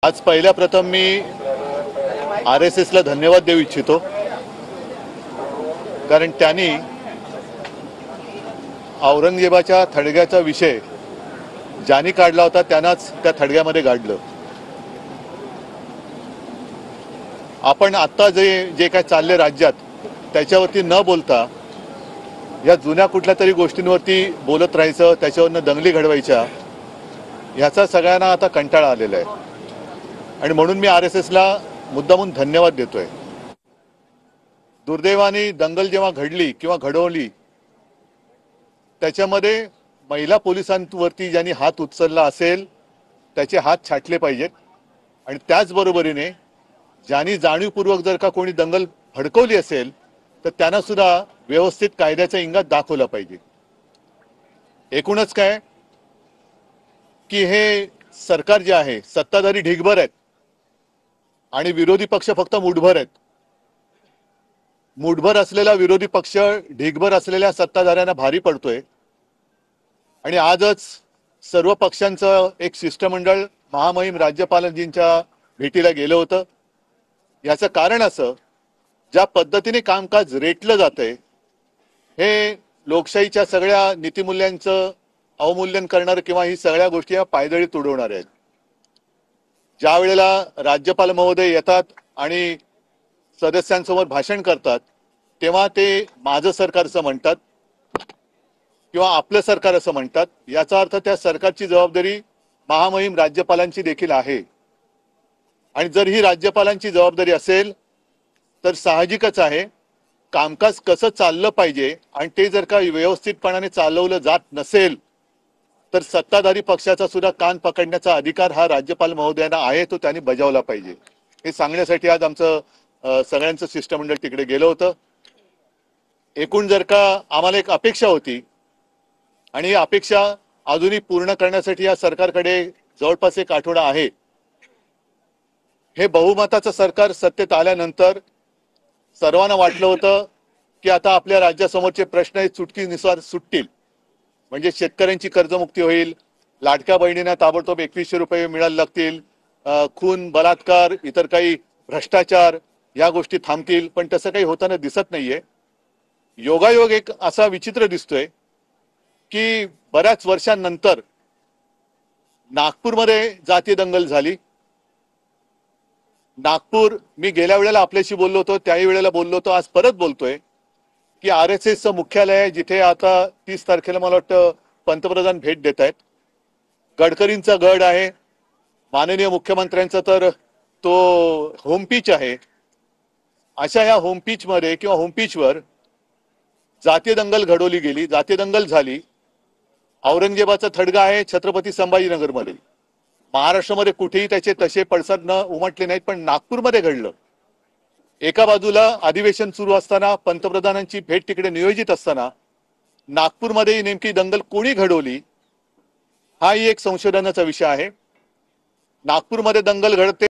आज पहिल्या प्रथम मी RSS ला धन्यवाद देऊ इच्छितो, कारण त्यांनी औरंगजेबाच्या थडग्याचा विषय ज्यांनी काढला होता त्यांनाच त्या थडग्यामध्ये गाडलं. आपण आता जे काय चालले राज्यात त्याच्यावरती न बोलता या जुन्या कुठल्या तरी गोष्टींवरती बोलत राहायचं, त्याच्यावरनं दंगली घडवायच्या, याचा सगळ्यांना आता कंटाळा आलेला आहे. आणि म्हणून मी RSS ला मुद्दामून धन्यवाद देतोय. दुर्दैवाने दंगल जेव्हा घडली किंवा घडवली त्याच्यामध्ये महिला पोलिसांवरती ज्यांनी हात उचलला असेल त्याचे हात छाटले पाहिजेत. आणि त्याचबरोबरीने ज्यांनी जाणीवपूर्वक जर का कोणी दंगल भडकवली असेल तर त्यांना सुद्धा व्यवस्थित कायद्याचा इंगा दाखवला पाहिजे. एकूणच काय की हे सरकार जे आहे सत्ताधारी ढिगभर आहेत आणि विरोधी पक्ष फक्त मुठभर आहेत. मुठभर असलेला विरोधी पक्ष ढिगभर असलेल्या सत्ताधाऱ्यांना भारी पडतोय. आणि आजच सर्व पक्षांचं एक शिष्टमंडळ महामहिम राज्यपालांजींच्या भेटीला गेलं होतं. याचं कारण असं, ज्या पद्धतीने कामकाज रेटलं जातंय हे लोकशाहीच्या सगळ्या नीतिमूल्यांचं अवमूल्यन करणार किंवा ही सगळ्या गोष्टी या पायदळी तुडवणार आहेत. ज्या वेळेला राज्यपाल महोदय येतात आणि सदस्यांसमोर भाषण करतात तेव्हा ते माझं सरकार असं म्हणतात किंवा आपलं सरकार असं म्हणतात. याचा अर्थ त्या सरकारची जबाबदारी महामहिम राज्यपालांची देखील आहे. आणि जर ही राज्यपालांची जबाबदारी असेल तर साहजिकच आहे कामकाज कसं चाललं पाहिजे आणि ते जर का व्यवस्थितपणाने चालवलं जात नसेल तर सत्ताधारी पक्षाचा सुद्धा कान पकडण्याचा अधिकार हा राज्यपाल महोदयांना आहे, तो त्यांनी बजावला पाहिजे. हे सांगण्यासाठी आज आमचं सगळ्यांचं शिष्टमंडळ तिकडे गेलं होतं. एकूण जर का आम्हाला एक अपेक्षा होती आणि ही अपेक्षा अजूनही पूर्ण करण्यासाठी या सरकारकडे जवळपास एक आठवडा आहे. हे बहुमताचं सरकार सत्तेत आल्यानंतर सर्वांना वाटलं होतं की आता आपल्या राज्यासमोरचे प्रश्न हे चुटकीनुसार सुटतील. म्हणजे शेतकऱ्यांची कर्जमुक्ती होईल, लाडक्या बहिणींना ताबडतोब 2100 रुपये मिळायला लागतील, खून बलात्कार इतर काही भ्रष्टाचार या गोष्टी थांबतील. पण तसं काही होताना दिसत नाहीये. योगायोग एक असा विचित्र दिसतोय की बऱ्याच वर्षांनंतर नागपूरमध्ये जातीय दंगल झाली. नागपूर, मी गेल्या वेळेला आपल्याशी बोललो होतो, त्याही वेळेला बोललो होतो, आज परत बोलतोय की RSSचं मुख्यालय आहे जिथे आता 30 तारखेला मला वाटतं पंतप्रधान भेट देत आहेत. गडकरींचा गड आहे, माननीय मुख्यमंत्र्यांचा तर तो होम पिच आहे. अशा या होम पिच मध्ये किंवा होम पिचवर जातीय दंगल घडवली गेली, जातीय दंगल झाली. औरंगजेबाचा थडगा आहे छत्रपती संभाजीनगरमध्ये. महाराष्ट्रामध्ये कुठेही त्याचे तसे पडसाद न उमटले नाहीत, पण नागपूरमध्ये घडलं. एका बाजूला अधिवेशन सुरू असताना पंतप्रधानांची भेट तिकडे नियोजित असताना नागपूरमध्ये नेमकी दंगल कोणी घडवली हाही एक संशोधनाचा विषय आहे. नागपूरमध्ये दंगल घडते